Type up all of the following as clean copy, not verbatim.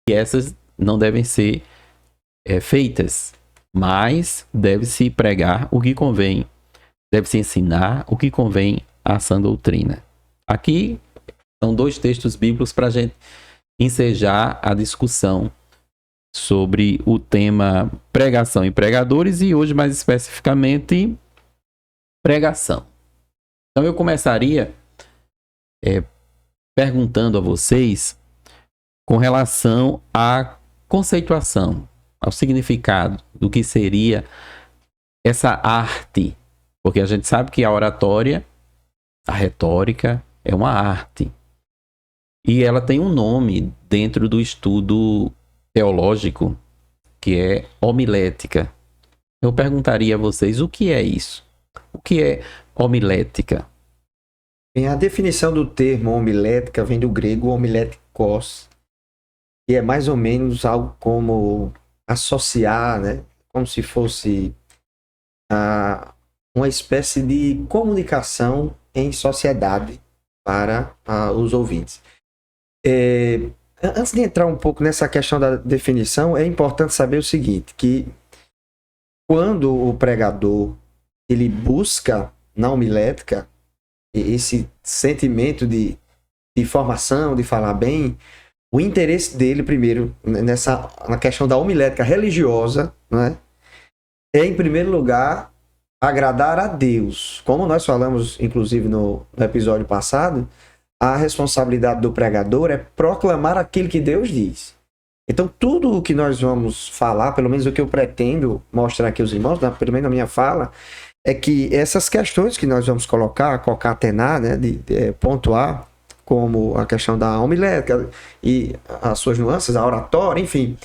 que essas não devem ser feitas, mas deve-se pregar o que convém, deve-se ensinar o que convém à sã doutrina. Aqui são 2 textos bíblicos para a gente ensejar a discussão sobre o tema pregação e pregadores, e hoje mais especificamente pregação. Então eu começaria perguntando a vocês com relação à conceituação, ao significado do que seria essa arte, porque a gente sabe que a oratória, a retórica, é uma arte. E ela tem um nome dentro do estudo teológico, que é homilética. Eu perguntaria a vocês, o que é isso? O que é homilética? A definição do termo homilética vem do grego homiletikos, que é mais ou menos algo como associar, né? Como se fosse uma espécie de comunicação em sociedade para os ouvintes. Antes de entrar um pouco nessa questão da definição, é importante saber o seguinte, que quando o pregador ele busca na homilética esse sentimento de formação, de falar bem, o interesse dele, primeiro, na questão da homilética religiosa, né, é, em primeiro lugar, agradar a Deus. Como nós falamos, inclusive, no episódio passado, a responsabilidade do pregador é proclamar aquilo que Deus diz. Então, tudo o que nós vamos falar, pelo menos o que eu pretendo mostrar aqui aos irmãos, pelo menos na minha fala, é que essas questões que nós vamos colocar, concatenar, né, pontuar, como a questão da homilética e as suas nuances, a oratória, enfim,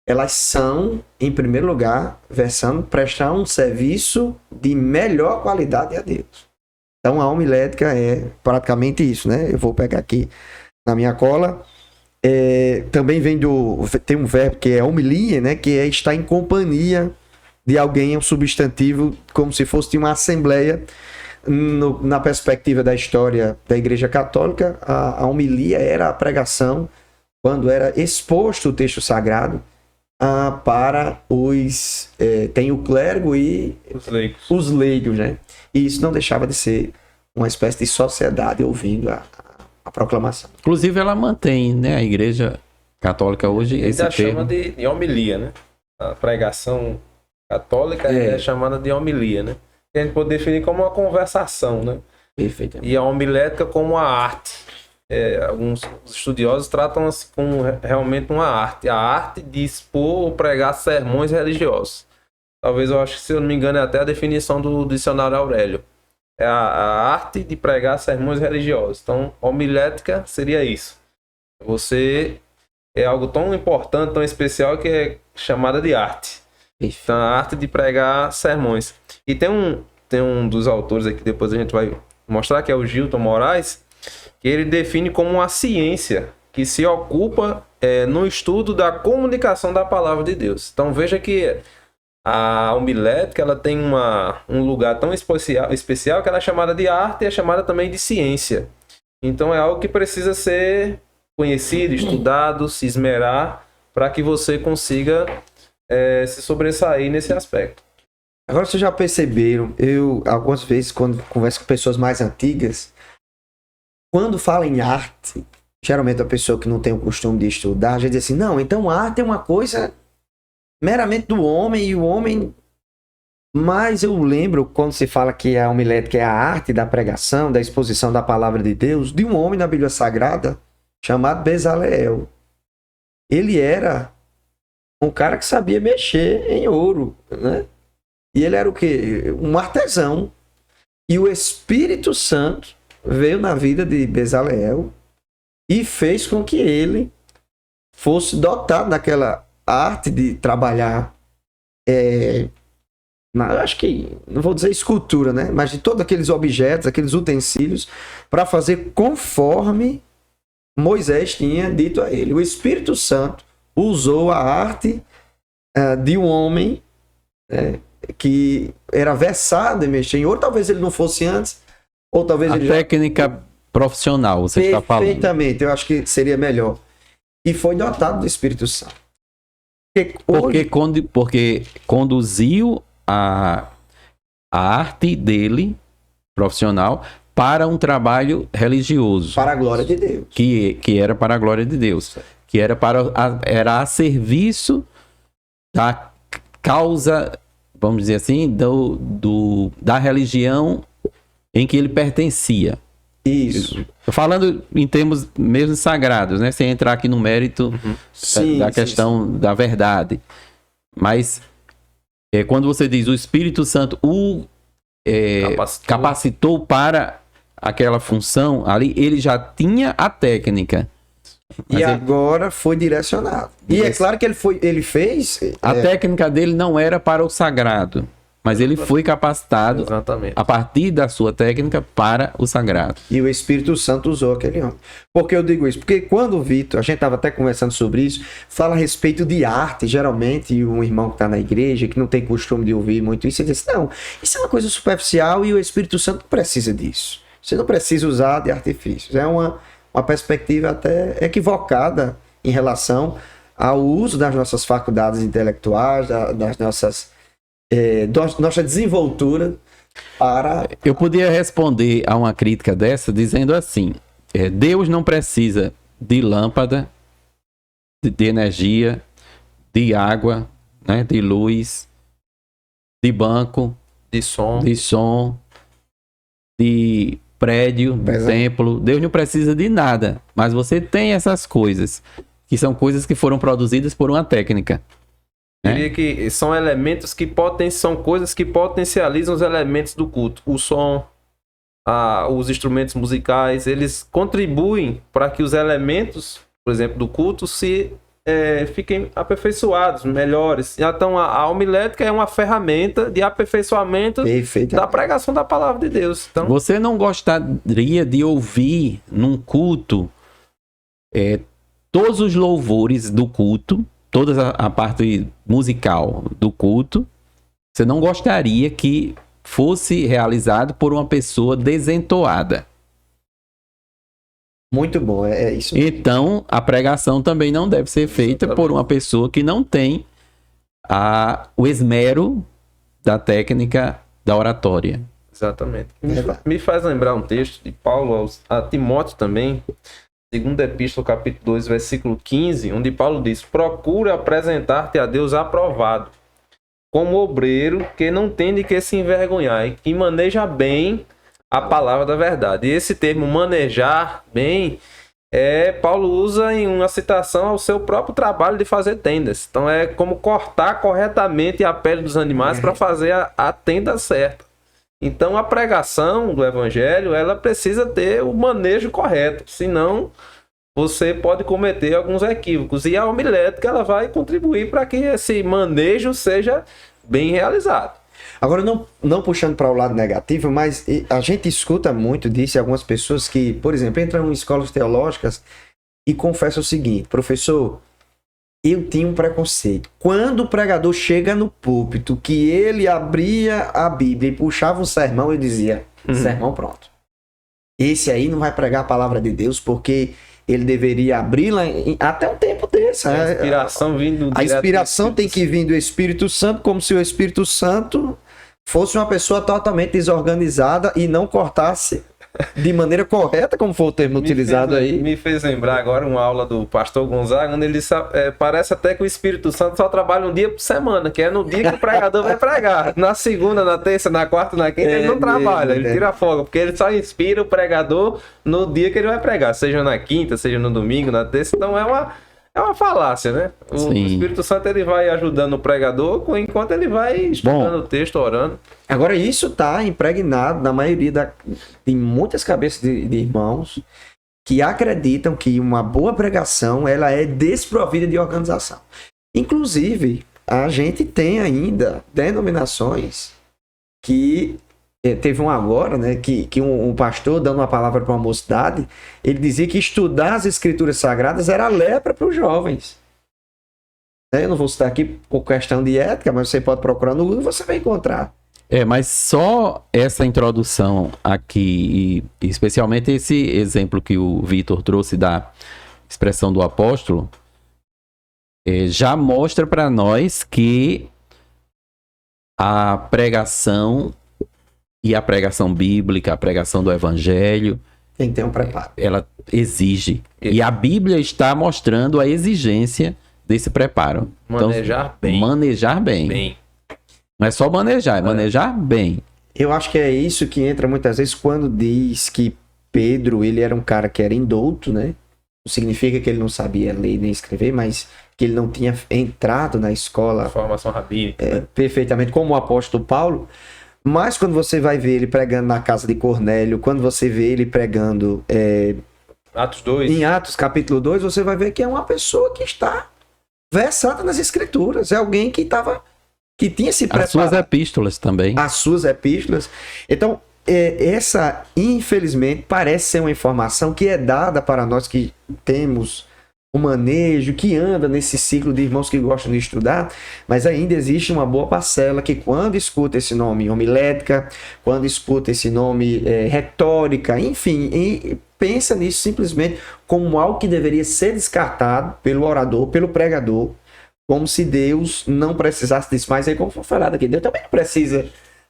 elas são, em primeiro lugar, versando prestar um serviço de melhor qualidade a Deus. Então, a homilética é praticamente isso, né? Eu vou pegar aqui na minha cola. Também tem um verbo que é homilia, né? Que é estar em companhia de alguém, é um substantivo, como se fosse de uma assembleia. Na perspectiva da história da Igreja Católica, a homilia era a pregação, quando era exposto o texto sagrado para tem o clérigo e os leigos, né? E isso não deixava de ser uma espécie de sociedade ouvindo a proclamação. Inclusive ela mantém, né, a Igreja Católica hoje esse termo. Chama de homilia, né? A pregação católica é chamada de homilia, né? Que a gente pode definir como uma conversação, né? Perfeitamente. E a homilética como uma arte. Alguns estudiosos tratam assim como realmente uma arte. A arte de expor ou pregar sermões religiosos. Talvez, eu acho que, se eu não me engano, é até a definição do dicionário Aurélio. É a arte de pregar sermões religiosos. Então, homilética seria isso. Você é algo tão importante, tão especial, que é chamada de arte. Então, a arte de pregar sermões. E tem um dos autores aqui, depois a gente vai mostrar, que é o Gilton Moraes, que ele define como uma ciência que se ocupa no estudo da comunicação da palavra de Deus. Então, veja que a homilética, ela tem um lugar tão especial que ela é chamada de arte e é chamada também de ciência. Então, é algo que precisa ser conhecido, estudado, se esmerar, para que você consiga se sobressair nesse aspecto. Agora, vocês já perceberam, eu algumas vezes, quando converso com pessoas mais antigas, quando fala em arte, geralmente a pessoa que não tem o costume de estudar, já diz assim, não, então arte é uma coisa meramente do homem, e o homem... Mas eu lembro, quando se fala que a homilética é a arte da pregação, da exposição da palavra de Deus, de um homem na Bíblia Sagrada chamado Bezaleel. Ele era um cara que sabia mexer em ouro, né? E ele era o quê? Um artesão. E o Espírito Santo veio na vida de Bezaleel e fez com que ele fosse dotado daquela arte de trabalhar, acho que, não vou dizer escultura, né? Mas de todos aqueles objetos, aqueles utensílios, para fazer conforme Moisés tinha dito a ele. O Espírito Santo usou a arte de um homem que era versado em mexer em ouro. Talvez ele não fosse antes, ou talvez a ele técnica profissional, você está falando. Perfeitamente, eu acho que seria melhor. e foi dotado do Espírito Santo. Porque conduziu a arte dele, profissional, para um trabalho religioso. Para a glória de Deus. Que era para a glória de Deus. Que era era a serviço da causa, vamos dizer assim, da religião em que ele pertencia. Isso. Falando em termos mesmo sagrados, né? Sem entrar aqui no mérito da questão da verdade. Mas quando você diz o Espírito Santo capacitou para aquela função ali, ele já tinha a técnica. E agora foi direcionado. E é claro que ele fez... A técnica dele não era para o sagrado, mas ele foi capacitado a partir da sua técnica para o sagrado. E o Espírito Santo usou aquele homem. Por que eu digo isso? Porque quando o Vitor, a gente estava até conversando sobre isso, fala a respeito de arte, geralmente um irmão que está na igreja, que não tem costume de ouvir muito isso, ele diz, não, isso é uma coisa superficial e o Espírito Santo não precisa disso. Você não precisa usar de artifícios. É uma perspectiva até equivocada em relação ao uso das nossas faculdades intelectuais, das nossa desenvoltura para... Eu podia responder a uma crítica dessa dizendo assim, Deus não precisa de lâmpada, de energia, de água, né, de luz, de banco, de som, de prédio, de templo. Deus não precisa de nada, mas você tem essas coisas, que são coisas que foram produzidas por uma técnica. Eu diria que são elementos são coisas que potencializam os elementos do culto. O som, os instrumentos musicais, eles contribuem para que os elementos, por exemplo, do culto fiquem aperfeiçoados, melhores. Então a homilética é uma ferramenta de aperfeiçoamento da pregação da palavra de Deus. Então, você não gostaria de ouvir num culto todos os louvores do culto, toda a parte musical do culto? Você não gostaria que fosse realizado por uma pessoa desentoada? Muito bom, é isso mesmo. Então, a pregação também não deve ser feita por uma pessoa que não tem o esmero da técnica da oratória. Exatamente. Me faz lembrar um texto de Paulo a Timóteo também, 2ª Epístola, capítulo 2, versículo 15, onde Paulo diz: procura apresentar-te a Deus aprovado, como obreiro que não tem de que se envergonhar e que maneja bem a palavra da verdade. E esse termo manejar bem, Paulo usa em uma citação ao seu próprio trabalho de fazer tendas. Então é como cortar corretamente a pele dos animais para fazer a tenda certa. Então a pregação do evangelho, ela precisa ter o manejo correto, senão você pode cometer alguns equívocos. E a homilética, ela vai contribuir para que esse manejo seja bem realizado. Agora, não puxando para o lado negativo, mas a gente escuta muito disso em algumas pessoas que, por exemplo, entram em escolas teológicas e confessam o seguinte: professor, eu tinha um preconceito. Quando o pregador chega no púlpito, que ele abria a Bíblia e puxava um sermão, eu dizia, sermão pronto. Esse aí não vai pregar a palavra de Deus, porque ele deveria abri-la até um tempo desse. A inspiração vindo A inspiração tem que vir do Espírito Santo, como se o Espírito Santo fosse uma pessoa totalmente desorganizada e não cortasse de maneira correta, como foi o termo utilizado aí. Me fez lembrar agora uma aula do pastor Gonzaga, onde ele disse, parece até que o Espírito Santo só trabalha um dia por semana, que é no dia que o pregador vai pregar. Na segunda, na terça, na quarta, na quinta, ele não trabalha, ele tira folga, porque ele só inspira o pregador no dia que ele vai pregar, seja na quinta, seja no domingo, na terça. Então é uma falácia, né? O Espírito Santo, ele vai ajudando o pregador enquanto ele vai estudando o texto, orando. Agora, isso está impregnado na maioria em muitas cabeças de irmãos que acreditam que uma boa pregação, ela é desprovida de organização. Inclusive, a gente tem ainda denominações que... Teve um agora, né, que um pastor, dando uma palavra para uma mocidade, ele dizia que estudar as escrituras sagradas era lepra para os jovens. Eu não vou citar aqui por questão de ética, mas você pode procurar no Google e você vai encontrar. Mas só essa introdução aqui, e especialmente esse exemplo que o Vitor trouxe da expressão do apóstolo, já mostra para nós que a pregação e a pregação bíblica, a pregação do evangelho, Tem que ter um preparo. ela exige. E a Bíblia está mostrando a exigência desse preparo. Manejar bem. Manejar bem. Não é só manejar, é manejar bem. Eu acho que é isso que entra muitas vezes quando diz que Pedro, ele era um cara que era indouto, né? Não significa que ele não sabia ler nem escrever, mas que ele não tinha entrado na escola Formação rabínica. perfeitamente, como o apóstolo Paulo. Mas quando você vai ver ele pregando na casa de Cornélio, quando você vê ele pregando Atos 2. em Atos capítulo 2, você vai ver que é uma pessoa que está versada nas escrituras. É alguém que tinha se As preparado. suas epístolas também. As suas epístolas. Então, essa, infelizmente, parece ser uma informação que é dada para nós que temos o manejo, que anda nesse ciclo de irmãos que gostam de estudar, mas ainda existe uma boa parcela que quando escuta esse nome homilética, quando escuta esse nome retórica, enfim, e pensa nisso simplesmente como algo que deveria ser descartado pelo orador, pelo pregador, como se Deus não precisasse disso. Mas aí, como foi falado aqui, Deus também não precisa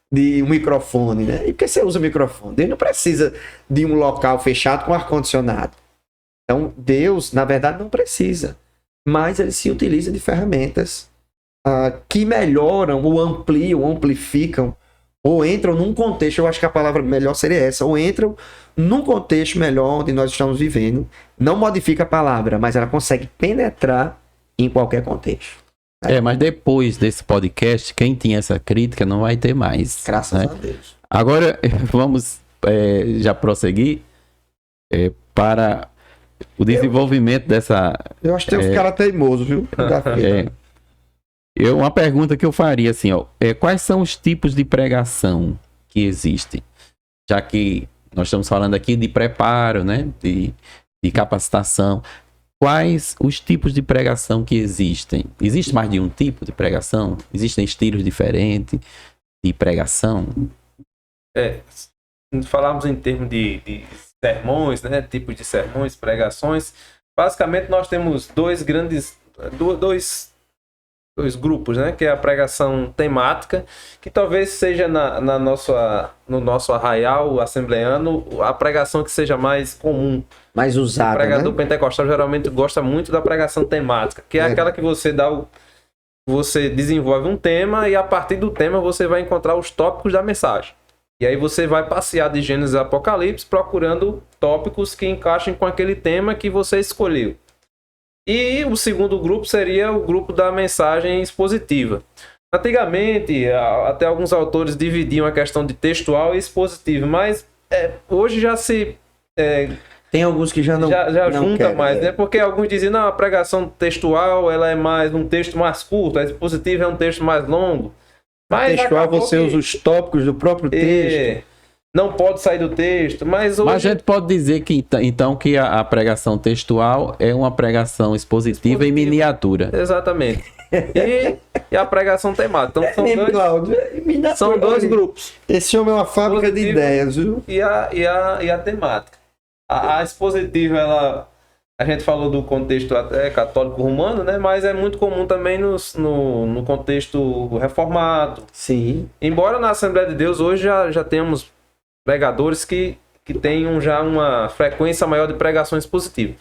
de um microfone, né? E por que você usa microfone? Deus não precisa de um local fechado com ar-condicionado. Então, Deus, na verdade, não precisa. Mas ele se utiliza de ferramentas que melhoram, ou ampliam, ou amplificam, ou entram num contexto, eu acho que a palavra melhor seria essa, ou entram num contexto melhor onde nós estamos vivendo. Não modifica a palavra, mas ela consegue penetrar em qualquer contexto. Mas depois desse podcast, quem tinha essa crítica não vai ter mais. Graças né? a Deus. Agora, vamos já prosseguir para o desenvolvimento dessa... Eu acho que tem uns caras teimosos, viu? Uma pergunta que eu faria assim, quais são os tipos de pregação que existem? Já que nós estamos falando aqui de preparo, né? De capacitação. Quais os tipos de pregação que existem? Existe mais de um tipo de pregação? Existem estilos diferentes de pregação? Falamos em termos de sermões, né? Tipos de sermões, pregações. Basicamente, nós temos dois grupos, né? Que é a pregação temática, que talvez seja no nosso arraial assembleano a pregação que seja mais comum. Mais usada, o pregador né? pentecostal geralmente gosta muito da pregação temática, que é aquela que você você desenvolve um tema e a partir do tema você vai encontrar os tópicos da mensagem. E aí você vai passear de Gênesis a Apocalipse procurando tópicos que encaixem com aquele tema que você escolheu. E o segundo grupo seria o grupo da mensagem expositiva. Antigamente, até alguns autores dividiam a questão de textual e expositiva, mas hoje já se... Tem alguns que já não junta querem, mais, né? Porque alguns dizem, não, a pregação textual ela é mais um texto mais curto, a expositiva é um texto mais longo. Mas textual você usa os tópicos do próprio texto. Não pode sair do texto, mas hoje... Mas a gente pode dizer que então que a pregação textual é uma pregação expositiva em miniatura. Exatamente. E a pregação temática. Então são dois grupos. Esse homem é uma fábrica de ideias, viu? E a temática. A expositiva, a gente falou do contexto até católico romano, né? Mas é muito comum também no contexto reformado. Sim. Embora na Assembleia de Deus hoje já temos pregadores que tenham já uma frequência maior de pregações positivas.